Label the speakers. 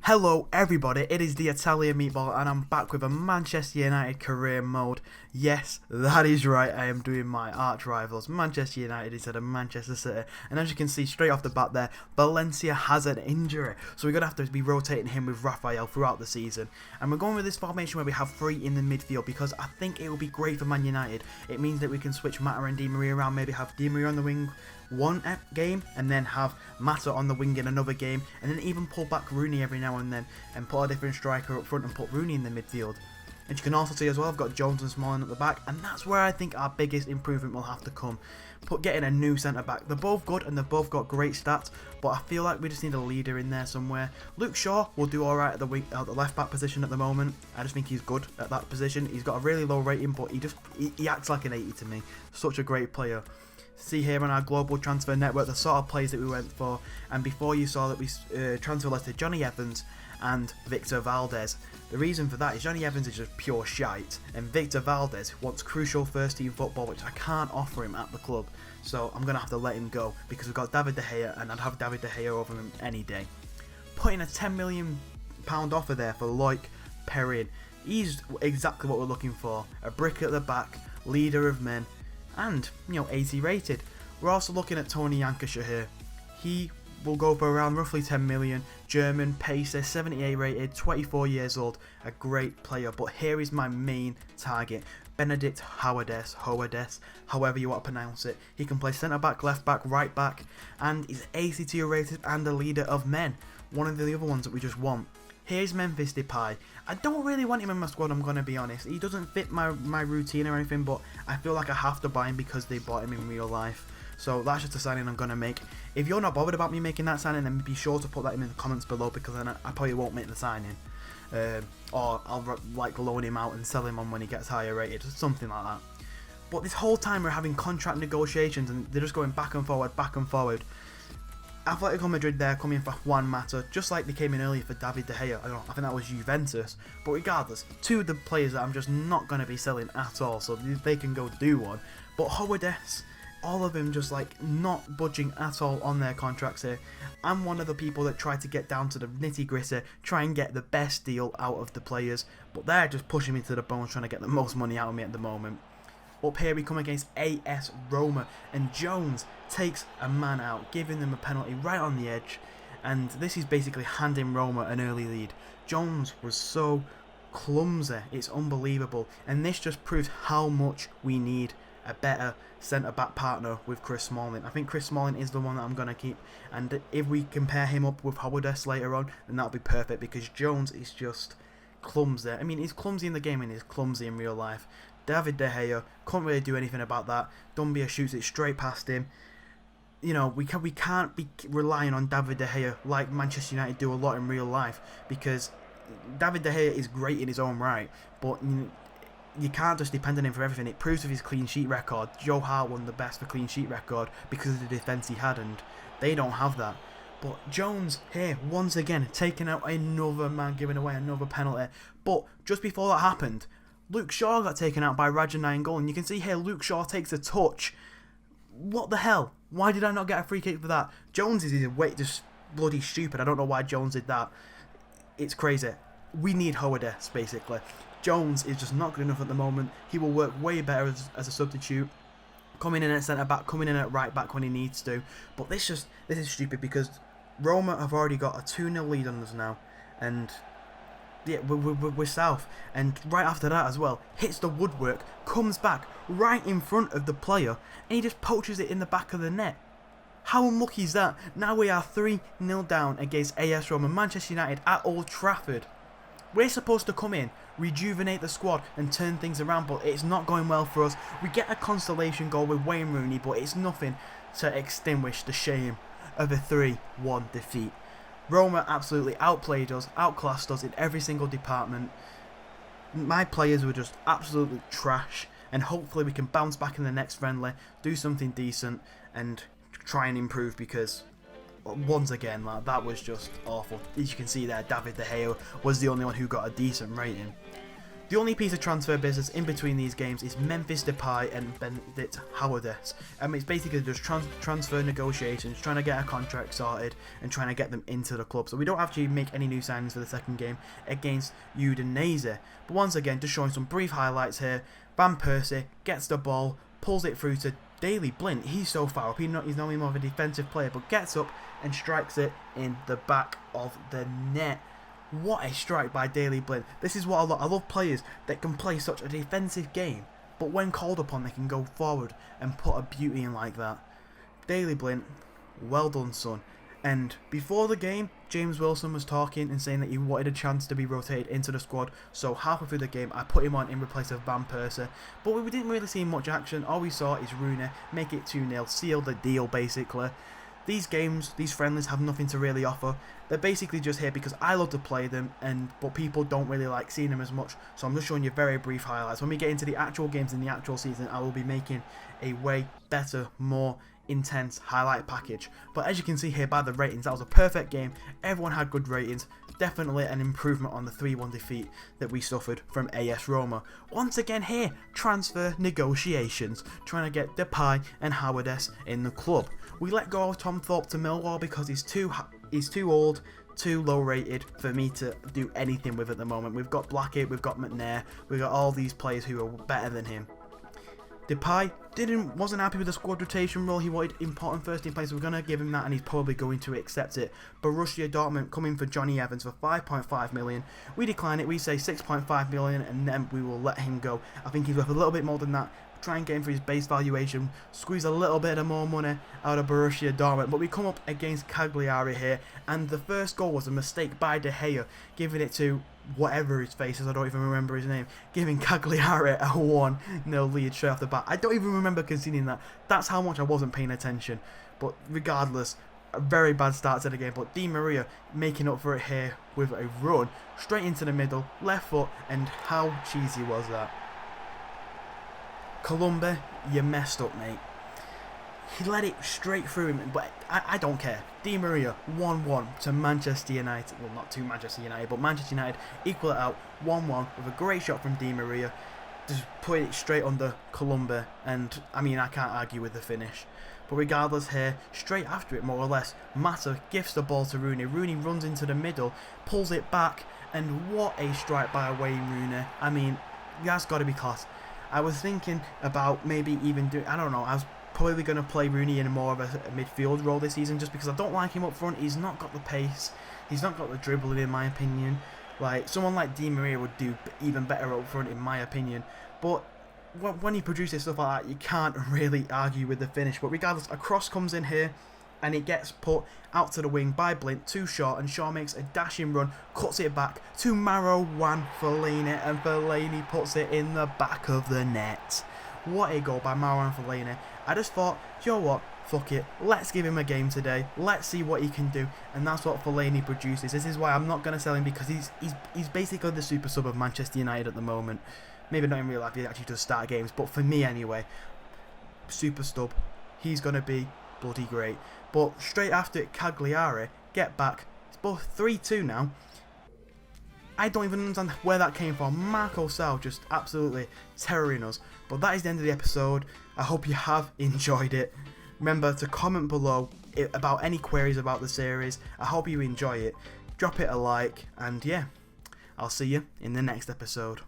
Speaker 1: Hello everybody, it is the Italian Meatball and I'm back with a Manchester United career mode. Yes, that is right, I am doing my arch rivals Manchester United instead of Manchester City. And as you can see straight off the bat there, Valencia has an injury. So we're going to have to be rotating him with Raphael throughout the season. And we're going with this formation where we have three in the midfield because I think it will be great for Man United. It means that we can switch Mata and Di Maria around, maybe have Di Maria on the wing one game and then have Mata on the wing in another game, and then even pull back Rooney every now and then and put a different striker up front and put Rooney in the midfield. And you can also see as well I've got Jones and Smalling at the back, and that's where I think our biggest improvement will have to come. Getting a new centre back. They're both good and they've both got great stats, but I feel like we just need a leader in there somewhere. Luke Shaw will do alright at the left back position at the moment. I just think he's good at that position. He's got a really low rating, but he acts like an 80 to me. Such a great player. See here on our global transfer network the sort of players that we went for, and before you saw that we transfer listed Johnny Evans and Victor Valdez. The reason for that is Johnny Evans is just pure shite, and Victor Valdez wants crucial first team football, which I can't offer him at the club, so I'm going to have to let him go because we've got David De Gea, and I'd have David De Gea over him any day. Putting a £10 million offer there for Loic Perrin. He's exactly what we're looking for, a brick at the back, leader of men, and 80 rated. We're also looking at Tony Lancashire here. He will go for around roughly 10 million. German, pacer, 78 rated, 24 years old, a great player. But here is my main target, Benedict Hoades, however you want to pronounce it. He can play centre back, left back, right back, and he's 82 rated and a leader of men. One of the other ones that we just want. Here's Memphis Depay. I don't really want him in my squad, I'm going to be honest. He doesn't fit my routine or anything, but I feel like I have to buy him because they bought him in real life. So that's just a signing I'm going to make. If you're not bothered about me making that signing, then be sure to put that in the comments below, because then I probably won't make the signing. Or I'll loan him out and sell him on when he gets higher rated, something like that. But this whole time we're having contract negotiations and they're just going back and forward, back and forward. Atletico Madrid there coming for Juan Mata, just like they came in earlier for David De Gea. I think that was Juventus. But regardless, two of the players that I'm just not going to be selling at all, so they can go do one. But Hoades, all of them just not budging at all on their contracts here. I'm one of the people that try to get down to the nitty gritty, try and get the best deal out of the players, but they're just pushing me to the bone, trying to get the most money out of me at the moment. Up here we come against AS Roma, and Jones takes a man out, giving them a penalty right on the edge, and this is basically handing Roma an early lead. Jones was so clumsy, it's unbelievable, and this just proves how much we need a better centre-back partner with Chris Smalling. I think Chris Smalling is the one that I'm going to keep, and if we compare him up with Hoades later on, then that'll be perfect, because Jones is just clumsy. I mean, he's clumsy in the game and he's clumsy in real life. David De Gea can't really do anything about that. Dumbia shoots it straight past him. We can't be relying on David De Gea like Manchester United do a lot in real life, because David De Gea is great in his own right, but you can't just depend on him for everything. It proves with his clean sheet record. Joe Hart won the best for clean sheet record because of the defence he had, and they don't have that. But Jones here, once again, taking out another man, giving away another penalty. But just before that happened, Luke Shaw got taken out by Rajanai in goal, and you can see here Luke Shaw takes a touch. What the hell? Why did I not get a free kick for that? Jones is just bloody stupid. I don't know why Jones did that. It's crazy. We need Hoades, basically. Jones is just not good enough at the moment. He will work way better as a substitute. Coming in at centre back, coming in at right back when he needs to. But this is stupid, because Roma have already got a 2-0 lead on us now, and yeah, we're south. And right after that as well, hits the woodwork, comes back right in front of the player, and he just poaches it in the back of the net. How unlucky is that? Now we are 3-0 down against AS Roma, Manchester United at Old Trafford. We're supposed to come in, rejuvenate the squad and turn things around, but it's not going well for us. We get a consolation goal with Wayne Rooney, but it's nothing to extinguish the shame of a 3-1 defeat. Roma absolutely outplayed us, outclassed us in every single department. My players were just absolutely trash, and hopefully we can bounce back in the next friendly, do something decent, and try and improve, because once again, that was just awful. As you can see there, David De Gea was the only one who got a decent rating. The only piece of transfer business in between these games is Memphis Depay and Benedict Howardess. It's basically just transfer negotiations, trying to get a contract sorted and trying to get them into the club. So we don't actually make any new signings for the second game against Udinese. But once again, just showing some brief highlights here. Van Persie gets the ball, pulls it through to Daley Blind. He's so far up. He's normally more of a defensive player, but gets up and strikes it in the back of the net. What a strike by Daley Blind. This is what I love players that can play such a defensive game, but when called upon they can go forward and put a beauty in like that. Daley Blind, well done son. And before the game, James Wilson was talking and saying that he wanted a chance to be rotated into the squad, so halfway through the game I put him on in replace of Van Persie, but we didn't really see much action. All we saw is Rooney make it 2-0, seal the deal basically. These games, these friendlies have nothing to really offer. They're basically just here because I love to play them, but people don't really like seeing them as much. So I'm just showing you very brief highlights. When we get into the actual games in the actual season, I will be making a way better, more intense highlight package. But as you can see here by the ratings, that was a perfect game. Everyone had good ratings. Definitely an improvement on the 3-1 defeat that we suffered from AS Roma. Once again here, transfer negotiations, trying to get Depay and Howardess in the club. We let go of Tom Thorpe to Millwall because he's too old, too low rated for me to do anything with at the moment. We've got Blackett, we've got McNair, we've got all these players who are better than him. Depay wasn't happy with the squad rotation role. He wanted important first team players. We're going to give him that and he's probably going to accept it. Borussia Dortmund coming for Johnny Evans for 5.5 million. We decline it. We say 6.5 million and then we will let him go. I think he's worth a little bit more than that. Try and get him for his base valuation, squeeze a little bit of more money out of Borussia Dortmund, but we come up against Cagliari here, and the first goal was a mistake by De Gea, giving it to whatever his face is, I don't even remember his name, giving Cagliari a 1-0 lead straight off the bat. I don't even remember conceding that. That's how much I wasn't paying attention, but regardless, a very bad start to the game, but Di Maria making up for it here with a run, straight into the middle, left foot, and how cheesy was that? Columba, you messed up, mate. He let it straight through him, but I don't care. Di Maria, 1-1 to Manchester United. Well, not to Manchester United, but Manchester United equal it out 1-1 with a great shot from Di Maria. Just put it straight under Columba, and I mean, I can't argue with the finish. But regardless here, straight after it, more or less, Mata gifts the ball to Rooney. Rooney runs into the middle, pulls it back, and what a strike by Wayne Rooney. I mean, that's got to be class. I was thinking about maybe even doing, I don't know, I was probably going to play Rooney in more of a midfield role this season just because I don't like him up front. He's not got the pace, he's not got the dribbling in my opinion. Like, someone like Di Maria would do even better up front in my opinion. But when he produces stuff like that, you can't really argue with the finish. But regardless, a cross comes in here and it gets put out to the wing by Blint to Shaw, and Shaw makes a dashing run, cuts it back to Marouane Fellaini, and Fellaini puts it in the back of the net. What a goal by Marouane Fellaini. I just thought, you know what, fuck it, let's give him a game today, let's see what he can do, and that's what Fellaini produces. This is why I'm not going to sell him, because he's basically the super sub of Manchester United at the moment. Maybe not in real life, he actually does start games, but for me anyway, super stub, he's going to be bloody great. But straight after it, Cagliari get back. It's both 3-2 now. I don't even understand where that came from. Marco Sal just absolutely terroring us. But that is the end of the episode. I hope you have enjoyed it. Remember to comment below about any queries about the series. I hope you enjoy it. Drop it a like, and yeah, I'll see you in the next episode.